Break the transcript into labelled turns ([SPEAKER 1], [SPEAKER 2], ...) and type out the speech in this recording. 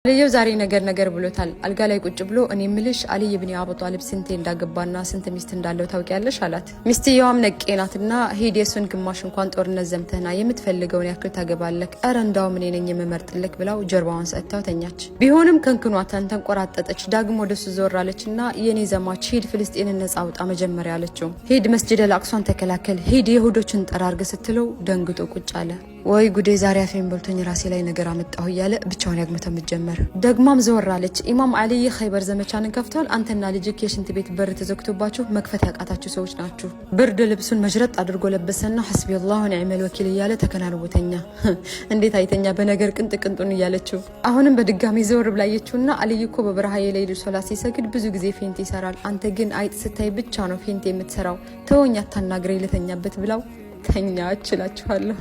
[SPEAKER 1] ለየው ዛሬ ነገር ብሎታል። አልጋ ላይ ቁጭ ብሎ እኔ ምልሽ አሊ ኢብኑ አቡ ጣሊብ ስንቴ እንዳገባና ስንት ሚስት እንዳለው ታውቂያለሽ አላት። ሚስትየዋም ነቄናትና ሄድ የሱን ግማሽ እንኳን ጦርነት ዘምተና የምትፈልገውን ያክል ታገባለክ፣ አረ እንዳው ምን ነኝ የምመርጥልክ ብላው ጀርባዋን ሰጥታው ተኛች። ቢሆንም ከንክኗታን ተንቆራጠጠች። ዳግም ወደሱ ዞራለችና የኔ ዘማች ሄድ ፍልስጤንን ነጻ አውጣ መጀመሪያ አለችው። ሄድ መስጂድ አልአቅሷን ተከላከል፣ ሄድ የሁዶችን ጠራርገ ስትለው ደንግጦ ቁጭ አለ። ወይ ጉዴ ዛሬ አፌን በልቶኝ ራሴ ላይ ነገር አመጣሁ እያለ ብቻውን ያግመተምት ጀመር። ደግማም ዘወራለች። ኢማም አሊ የኸይበር ዘመቻን ከፍቷል። አንተና ልጅክ የሽንት ቤት በር ተዘግቶባችሁ መክፈት ያቃታችሁ ሰዎች ናችሁ። ብርድ ልብሱን መጅረጥ አድርጎ ለበሰና ሐስቢ አላሁ ወኒዕመል ወኪል እያለ ተከናንቦተኛ። እንዴት አይተኛ በነገር ቅንጥቅንጡን እያለችው አሁንም በድጋሚ ዘወር ብላየችውና አልይ እኮ በበረሃ የሌሊት ሶላት ሲሰግድ ብዙ ጊዜ ፌንት ይሰራል። አንተ ግን አይጥ ስታይ ብቻ ነው ፌንት የምትሰራው። ተወኛ ታናግረኝ ልተኛበት ብላው ተኛች እላችኋለሁ።